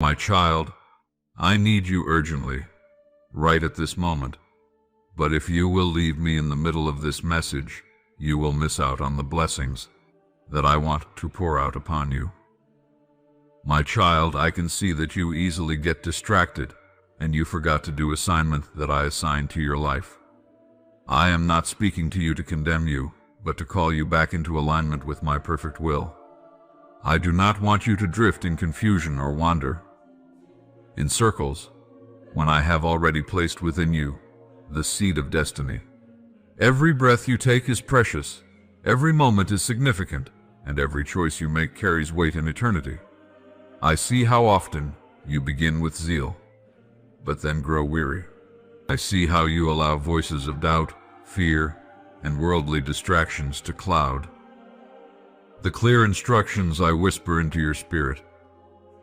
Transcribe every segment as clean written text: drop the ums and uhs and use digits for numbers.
My child, I need you urgently, right at this moment. But if you will leave me in the middle of this message, you will miss out on the blessings that I want to pour out upon you. My child, I can see that you easily get distracted, and you forgot to do assignment that I assigned to your life. I am not speaking to you to condemn you, but to call you back into alignment with my perfect will. I do not want you to drift in confusion or wander in circles, when I have already placed within you the seed of destiny. Every breath you take is precious, every moment is significant, and every choice you make carries weight in eternity. I see how often you begin with zeal, but then grow weary. I see how you allow voices of doubt, fear, and worldly distractions to cloud the clear instructions I whisper into your spirit.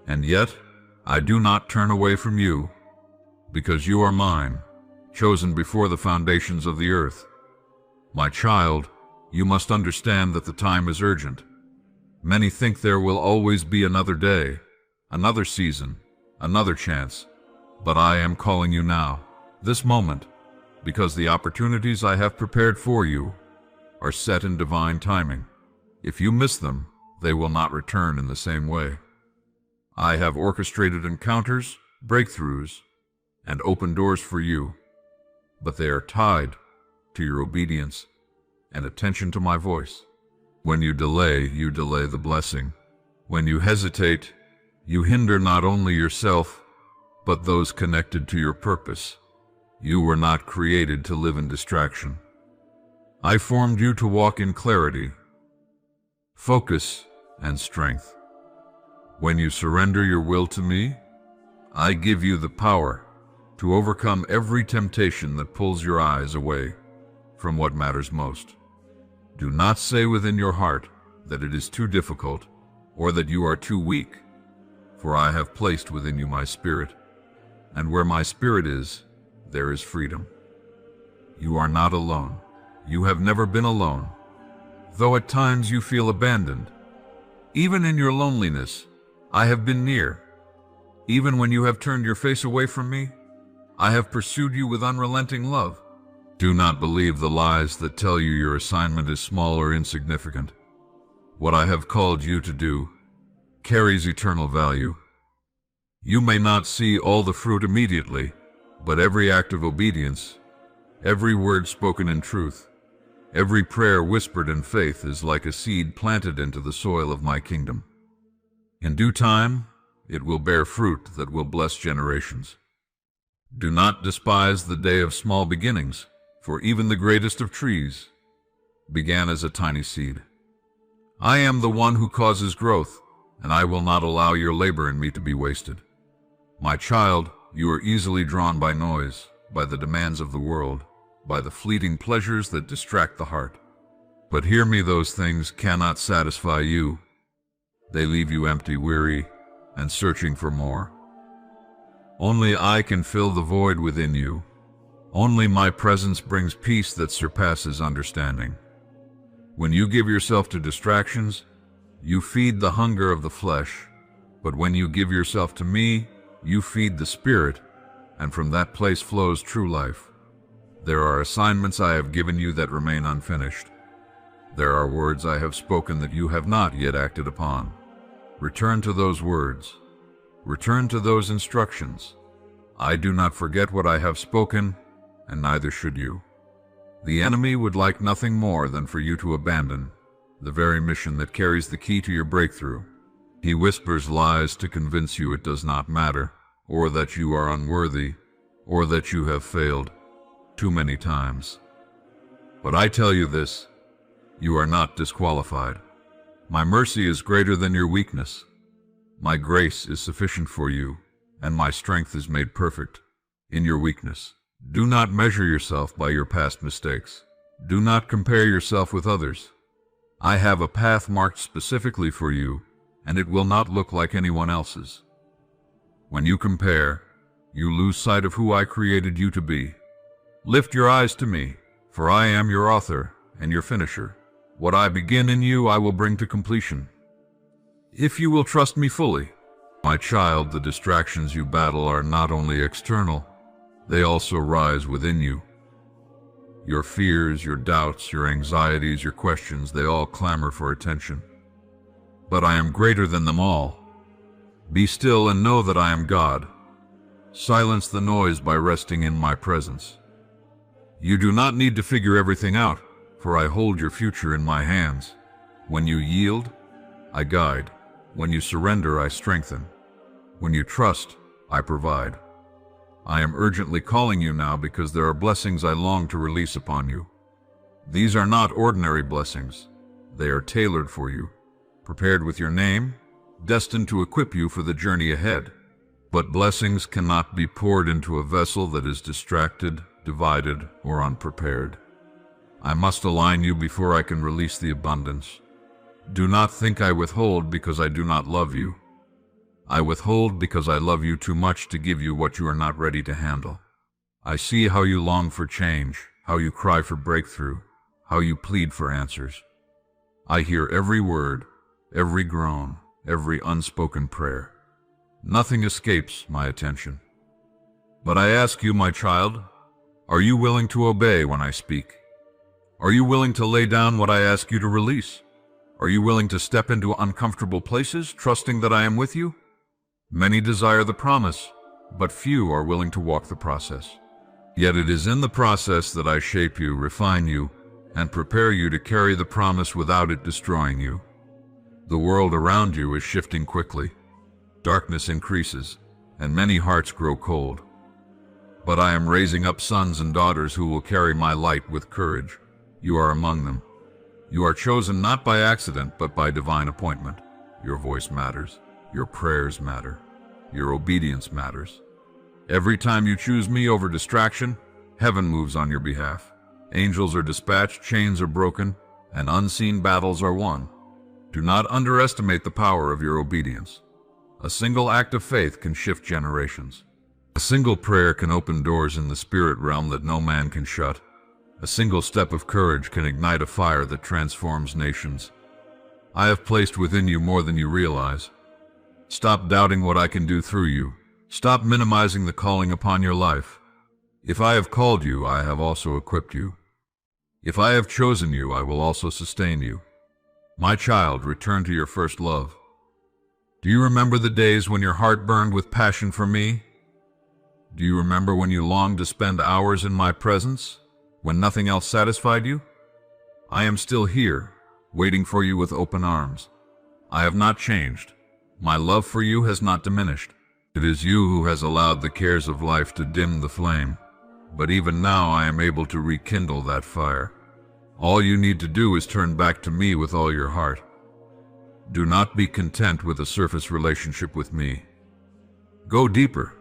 And yet, I do not turn away from you, because you are mine, chosen before the foundations of the earth. My child, you must understand that the time is urgent. Many think there will always be another day, another season, another chance. But I am calling you now, this moment, because the opportunities I have prepared for you are set in divine timing. If you miss them, they will not return in the same way. I have orchestrated encounters, breakthroughs, and open doors for you, but they are tied to your obedience and attention to my voice. When you delay the blessing. When you hesitate, you hinder not only yourself, but those connected to your purpose. You were not created to live in distraction. I formed you to walk in clarity, focus, and strength. When you surrender your will to me, I give you the power to overcome every temptation that pulls your eyes away from what matters most. Do not say within your heart that it is too difficult or that you are too weak, for I have placed within you my spirit, and where my spirit is, there is freedom. You are not alone. You have never been alone, though at times you feel abandoned. Even in your loneliness, I have been near. Even when you have turned your face away from me, I have pursued you with unrelenting love. Do not believe the lies that tell you your assignment is small or insignificant. What I have called you to do carries eternal value. You may not see all the fruit immediately, but every act of obedience, every word spoken in truth, every prayer whispered in faith is like a seed planted into the soil of my kingdom. In due time, it will bear fruit that will bless generations. Do not despise the day of small beginnings, for even the greatest of trees began as a tiny seed. I am the one who causes growth, and I will not allow your labor in me to be wasted. My child, you are easily drawn by noise, by the demands of the world, by the fleeting pleasures that distract the heart. But hear me, those things cannot satisfy you. They leave you empty, weary, and searching for more. Only I can fill the void within you. Only my presence brings peace that surpasses understanding. When you give yourself to distractions, you feed the hunger of the flesh. But when you give yourself to me, you feed the spirit, and from that place flows true life. There are assignments I have given you that remain unfinished. There are words I have spoken that you have not yet acted upon. Return to those words. Return to those instructions. I do not forget what I have spoken, and neither should you. The enemy would like nothing more than for you to abandon the very mission that carries the key to your breakthrough. He whispers lies to convince you it does not matter, or that you are unworthy, or that you have failed too many times. But I tell you this, you are not disqualified. My mercy is greater than your weakness. My grace is sufficient for you, and my strength is made perfect in your weakness. Do not measure yourself by your past mistakes. Do not compare yourself with others. I have a path marked specifically for you, and it will not look like anyone else's. When you compare, you lose sight of who I created you to be. Lift your eyes to me, for I am your author and your finisher. What I begin in you, I will bring to completion. If you will trust me fully, My child, the distractions you battle are not only external, they also rise within you. Your fears, your doubts, your anxieties, your questions, they all clamor for attention. But I am greater than them all. Be still and know that I am God. Silence the noise by resting in my presence. You do not need to figure everything out, for I hold your future in my hands. When you yield, I guide. When you surrender, I strengthen. When you trust, I provide. I am urgently calling you now because there are blessings I long to release upon you. These are not ordinary blessings. They are tailored for you, prepared with your name, destined to equip you for the journey ahead. But blessings cannot be poured into a vessel that is distracted, divided, or unprepared. I must align you before I can release the abundance. Do not think I withhold because I do not love you. I withhold because I love you too much to give you what you are not ready to handle. I see how you long for change, how you cry for breakthrough, how you plead for answers. I hear every word, every groan, every unspoken prayer. Nothing escapes my attention. But I ask you, my child, are you willing to obey when I speak? Are you willing to lay down what I ask you to release? Are you willing to step into uncomfortable places, trusting that I am with you? Many desire the promise, but few are willing to walk the process. Yet it is in the process that I shape you, refine you, and prepare you to carry the promise without it destroying you. The world around you is shifting quickly. Darkness increases, and many hearts grow cold. But I am raising up sons and daughters who will carry my light with courage. You are among them. You are chosen not by accident, but by divine appointment. Your voice matters. Your prayers matter. Your obedience matters. Every time you choose me over distraction, heaven moves on your behalf. Angels are dispatched, chains are broken, and unseen battles are won. Do not underestimate the power of your obedience. A single act of faith can shift generations. A single prayer can open doors in the spirit realm that no man can shut. A single step of courage can ignite a fire that transforms nations. I have placed within you more than you realize. Stop doubting what I can do through you. Stop minimizing the calling upon your life. If I have called you, I have also equipped you. If I have chosen you, I will also sustain you. My child, return to your first love. Do you remember the days when your heart burned with passion for me? Do you remember when you longed to spend hours in my presence, when nothing else satisfied you? I am still here, waiting for you with open arms. I have not changed. My love for you has not diminished. It is you who has allowed the cares of life to dim the flame. But even now I am able to rekindle that fire. All you need to do is turn back to me with all your heart. Do not be content with a surface relationship with me. Go deeper.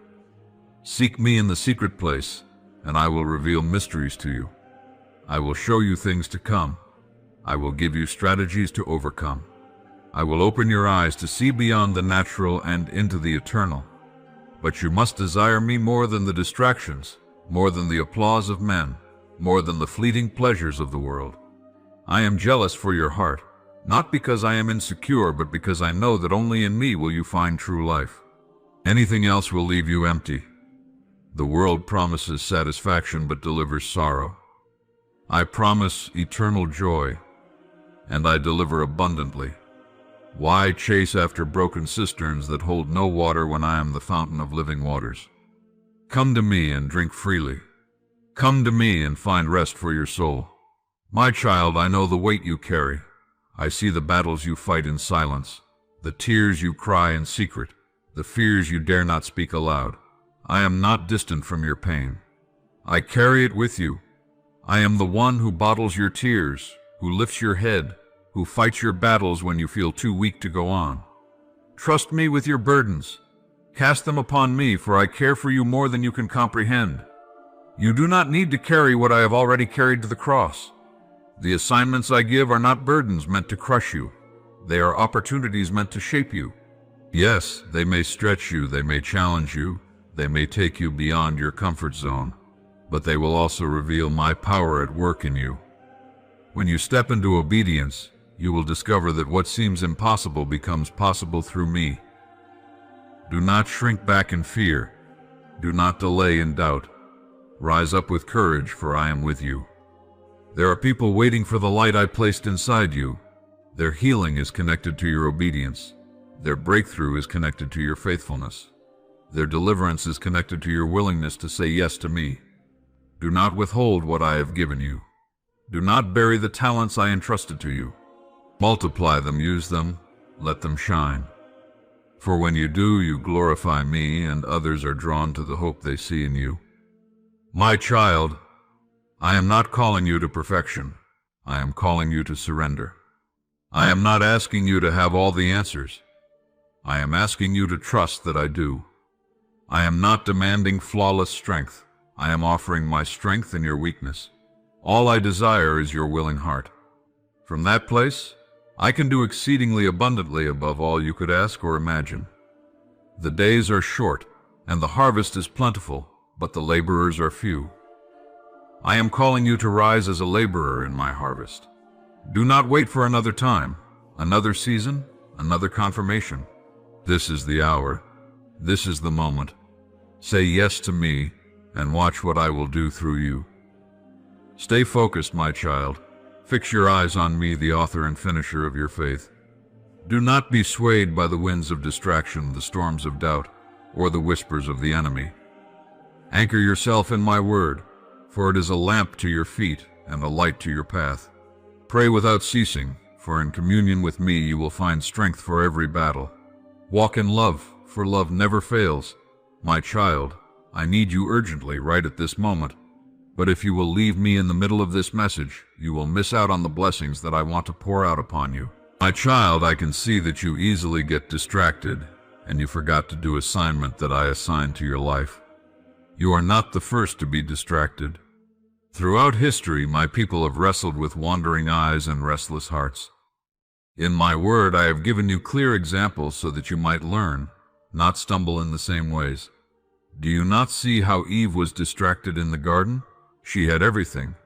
Seek me in the secret place, and I will reveal mysteries to you. I will show you things to come. I will give you strategies to overcome. I will open your eyes to see beyond the natural and into the eternal. But you must desire me more than the distractions, more than the applause of men, more than the fleeting pleasures of the world. I am jealous for your heart, not because I am insecure, but because I know that only in me will you find true life. Anything else will leave you empty. The world promises satisfaction but delivers sorrow. I promise eternal joy, and I deliver abundantly. Why chase after broken cisterns that hold no water when I am the fountain of living waters? Come to me and drink freely. Come to me and find rest for your soul. My child, I know the weight you carry. I see the battles you fight in silence, the tears you cry in secret, the fears you dare not speak aloud. I am not distant from your pain. I carry it with you. I am the one who bottles your tears, who lifts your head, who fights your battles when you feel too weak to go on. Trust me with your burdens. Cast them upon me, for I care for you more than you can comprehend. You do not need to carry what I have already carried to the cross. The assignments I give are not burdens meant to crush you. They are opportunities meant to shape you. Yes, they may stretch you, they may challenge you, they may take you beyond your comfort zone, but they will also reveal my power at work in you. When you step into obedience, you will discover that what seems impossible becomes possible through me. Do not shrink back in fear. Do not delay in doubt. Rise up with courage, for I am with you. There are people waiting for the light I placed inside you. Their healing is connected to your obedience. Their breakthrough is connected to your faithfulness. Their deliverance is connected to your willingness to say yes to me. Do not withhold what I have given you. Do not bury the talents I entrusted to you. Multiply them, use them, let them shine. For when you do, you glorify me, and others are drawn to the hope they see in you. My child, I am not calling you to perfection. I am calling you to surrender. I am not asking you to have all the answers. I am asking you to trust that I do. I am not demanding flawless strength. I am offering my strength in your weakness. All I desire is your willing heart. From that place, I can do exceedingly abundantly above all you could ask or imagine. The days are short, and the harvest is plentiful, but the laborers are few. I am calling you to rise as a laborer in my harvest. Do not wait for another time, another season, another confirmation. This is the hour. This is the moment. Say yes to me, and watch what I will do through you. Stay focused, my child. Fix your eyes on me, the author and finisher of your faith. Do not be swayed by the winds of distraction, the storms of doubt, or the whispers of the enemy. Anchor yourself in my word, for it is a lamp to your feet and a light to your path. Pray without ceasing, for in communion with me you will find strength for every battle. Walk in love, for love never fails. My child, I need you urgently right at this moment. But if you will leave me in the middle of this message, you will miss out on the blessings that I want to pour out upon you. My child, I can see that you easily get distracted, and you forgot to do assignment that I assigned to your life. You are not the first to be distracted. Throughout history, my people have wrestled with wandering eyes and restless hearts. In my word, I have given you clear examples so that you might learn, not stumble in the same ways. Do you not see how Eve was distracted in the garden? She had everything: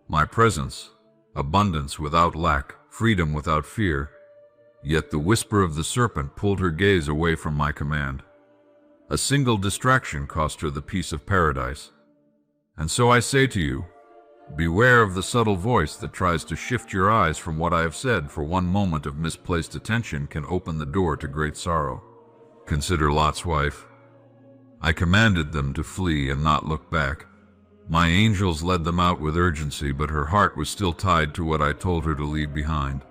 my presence, abundance without lack, freedom without fear. Yet the whisper of the serpent pulled her gaze away from my command. A single distraction cost her the peace of paradise. And so I say to you, beware of the subtle voice that tries to shift your eyes from what I have said, for one moment of misplaced attention can open the door to great sorrow. Consider Lot's wife. I commanded them to flee and not look back. My angels led them out with urgency, but her heart was still tied to what I told her to leave behind.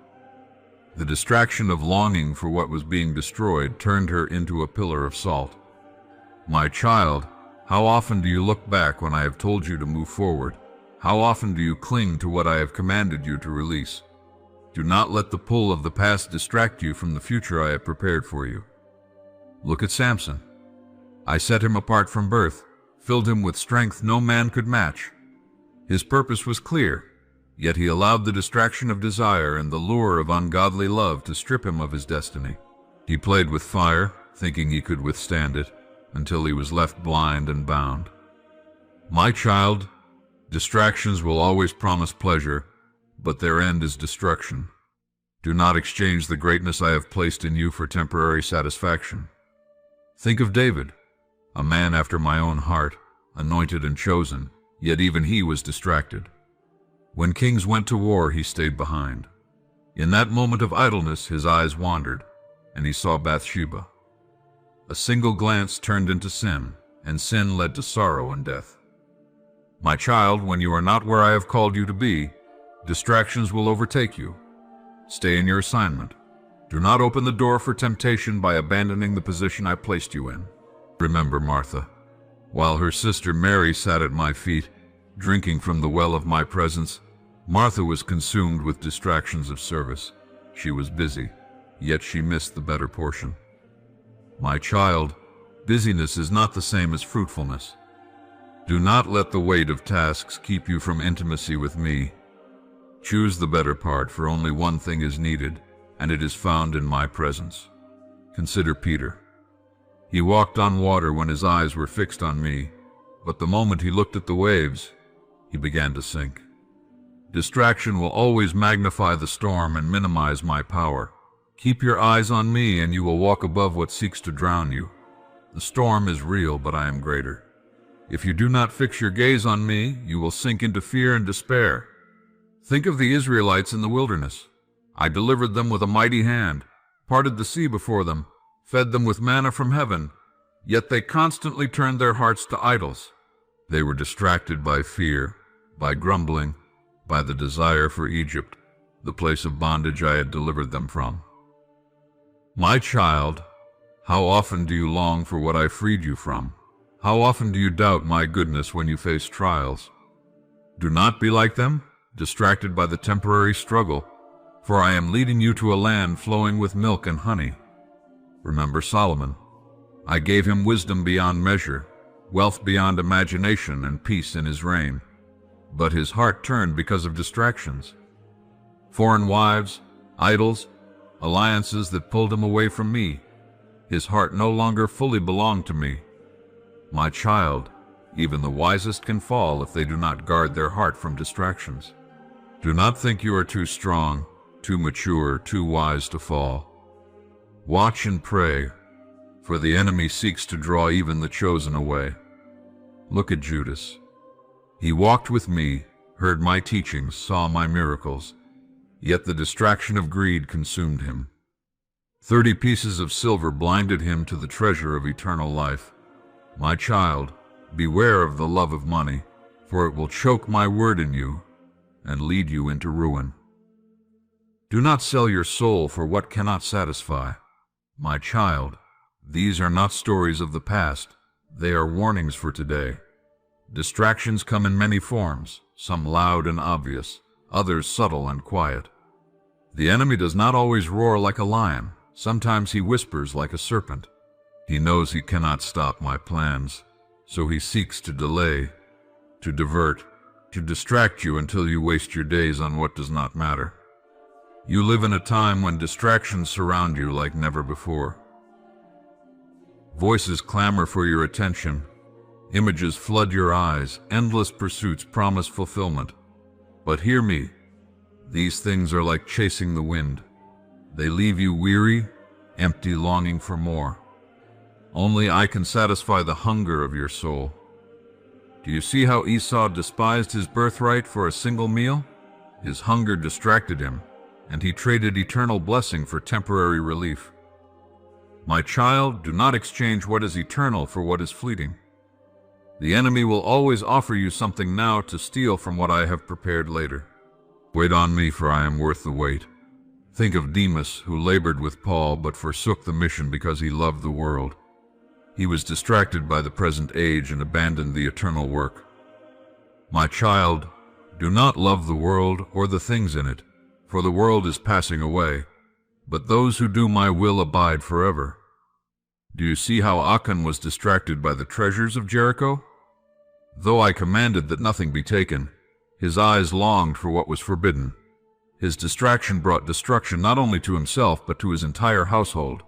The distraction of longing for what was being destroyed turned her into a pillar of salt. My child, how often do you look back when I have told you to move forward? How often do you cling to what I have commanded you to release? Do not let the pull of the past distract you from the future I have prepared for you. Look at Samson. I set him apart from birth, filled him with strength no man could match. His purpose was clear, yet he allowed the distraction of desire and the lure of ungodly love to strip him of his destiny. He played with fire, thinking he could withstand it, until he was left blind and bound. My child, distractions will always promise pleasure, but their end is destruction. Do not exchange the greatness I have placed in you for temporary satisfaction. Think of David, a man after my own heart, anointed and chosen, yet even he was distracted. When kings went to war, he stayed behind. In that moment of idleness, his eyes wandered, and he saw Bathsheba. A single glance turned into sin, and sin led to sorrow and death. My child, when you are not where I have called you to be, distractions will overtake you. Stay in your assignment. Do not open the door for temptation by abandoning the position I placed you in. Remember Martha. While her sister Mary sat at my feet, drinking from the well of my presence, Martha was consumed with distractions of service. She was busy, yet she missed the better portion. My child, busyness is not the same as fruitfulness. Do not let the weight of tasks keep you from intimacy with me. Choose the better part, for only one thing is needed, and it is found in my presence. Consider Peter. He walked on water when his eyes were fixed on me, but the moment he looked at the waves, he began to sink. Distraction will always magnify the storm and minimize my power. Keep your eyes on me, and you will walk above what seeks to drown you. The storm is real, but I am greater. If you do not fix your gaze on me, you will sink into fear and despair. Think of the Israelites in the wilderness. I delivered them with a mighty hand, parted the sea before them, fed them with manna from heaven, yet they constantly turned their hearts to idols. They were distracted by fear, by grumbling, by the desire for Egypt, the place of bondage I had delivered them from. My child, how often do you long for what I freed you from? How often do you doubt my goodness when you face trials? Do not be like them, distracted by the temporary struggle, for I am leading you to a land flowing with milk and honey. Remember Solomon. I gave him wisdom beyond measure, wealth beyond imagination, and peace in his reign. But his heart turned because of distractions. Foreign wives, idols, alliances that pulled him away from me. His heart no longer fully belonged to me. My child, even the wisest can fall if they do not guard their heart from distractions. Do not think you are too strong, too mature, too wise to fall. Watch and pray, for the enemy seeks to draw even the chosen away. Look at Judas. He walked with me, heard my teachings, saw my miracles, yet the distraction of greed consumed him. 30 pieces of silver blinded him to the treasure of eternal life. My child, beware of the love of money, for it will choke my word in you and lead you into ruin. Do not sell your soul for what cannot satisfy. My child, these are not stories of the past. They are warnings for today. Distractions come in many forms, some loud and obvious, others subtle and quiet. The enemy does not always roar like a lion. Sometimes he whispers like a serpent. He knows he cannot stop my plans, so he seeks to delay, to divert, to distract you until you waste your days on what does not matter. You live in a time when distractions surround you like never before. Voices clamor for your attention. Images flood your eyes. Endless pursuits promise fulfillment. But hear me. These things are like chasing the wind. They leave you weary, empty, longing for more. Only I can satisfy the hunger of your soul. Do you see how Esau despised his birthright for a single meal? His hunger distracted him, and he traded eternal blessing for temporary relief. My child, do not exchange what is eternal for what is fleeting. The enemy will always offer you something now to steal from what I have prepared later. Wait on me, for I am worth the wait. Think of Demas, who labored with Paul but forsook the mission because he loved the world. He was distracted by the present age and abandoned the eternal work. My child, do not love the world or the things in it, for the world is passing away, but those who do my will abide forever. Do you see how Achan was distracted by the treasures of Jericho? Though I commanded that nothing be taken, his eyes longed for what was forbidden. His distraction brought destruction not only to himself but to his entire household.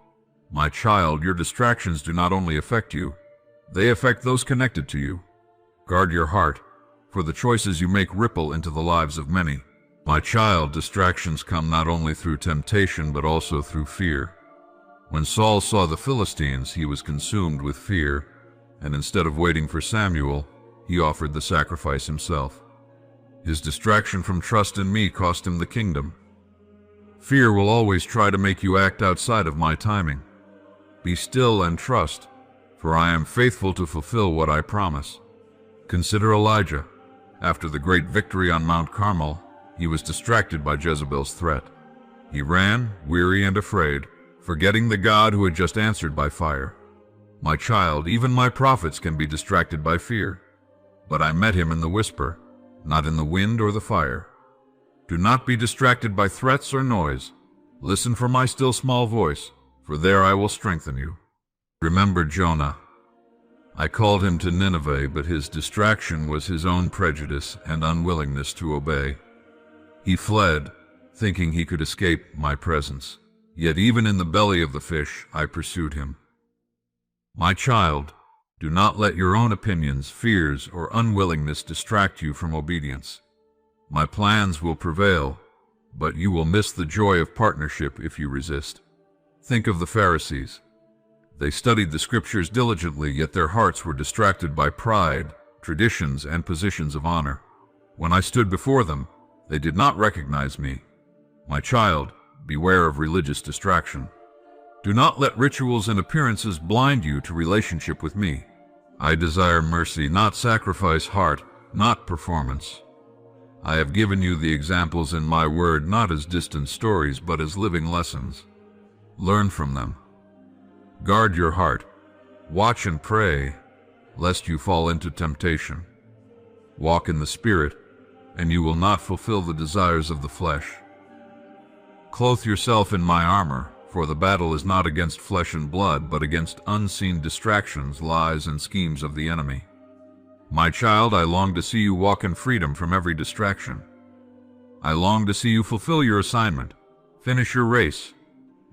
My child, your distractions do not only affect you, they affect those connected to you. Guard your heart, for the choices you make ripple into the lives of many. My child, distractions come not only through temptation but also through fear. When Saul saw the Philistines, he was consumed with fear, and instead of waiting for Samuel, he offered the sacrifice himself. His distraction from trust in me cost him the kingdom. Fear will always try to make you act outside of my timing. Be still and trust, for I am faithful to fulfill what I promise. Consider Elijah. After the great victory on Mount Carmel, he was distracted by Jezebel's threat. He ran, weary and afraid, forgetting the God who had just answered by fire. My child, even my prophets can be distracted by fear. But I met him in the whisper, not in the wind or the fire. Do not be distracted by threats or noise. Listen for my still small voice, for there I will strengthen you. Remember Jonah. I called him to Nineveh, but his distraction was his own prejudice and unwillingness to obey. He fled, thinking he could escape my presence. Yet even in the belly of the fish, I pursued him. My child, do not let your own opinions, fears, or unwillingness distract you from obedience. My plans will prevail, but you will miss the joy of partnership if you resist. Think of the Pharisees. They studied the scriptures diligently, yet their hearts were distracted by pride, traditions, and positions of honor. When I stood before them, they did not recognize me. My child, beware of religious distraction. Do not let rituals and appearances blind you to relationship with me. I desire mercy, not sacrifice, heart, not performance. I have given you the examples in my word not as distant stories, but as living lessons. Learn from them. Guard your heart. Watch and pray, lest you fall into temptation. Walk in the Spirit, and you will not fulfill the desires of the flesh. Clothe yourself in my armor, for the battle is not against flesh and blood, but against unseen distractions, lies, and schemes of the enemy. My child, I long to see you walk in freedom from every distraction. I long to see you fulfill your assignment, finish your race,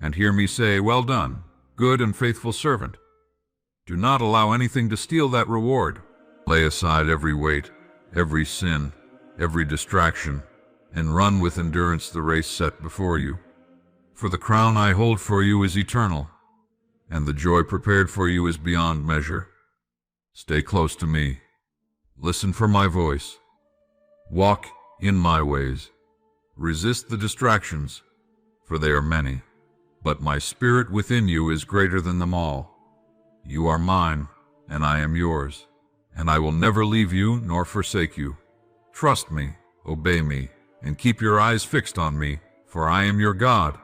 and hear me say, "Well done, good and faithful servant." Do not allow anything to steal that reward. Lay aside every weight, every sin, every distraction, and run with endurance the race set before you. For the crown I hold for you is eternal, and the joy prepared for you is beyond measure. Stay close to me. Listen for my voice. Walk in my ways. Resist the distractions, for they are many. But my spirit within you is greater than them all. You are mine, and I am yours, and I will never leave you nor forsake you. Trust me, obey me, and keep your eyes fixed on me, for I am your God,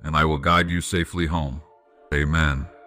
and I will guide you safely home. Amen.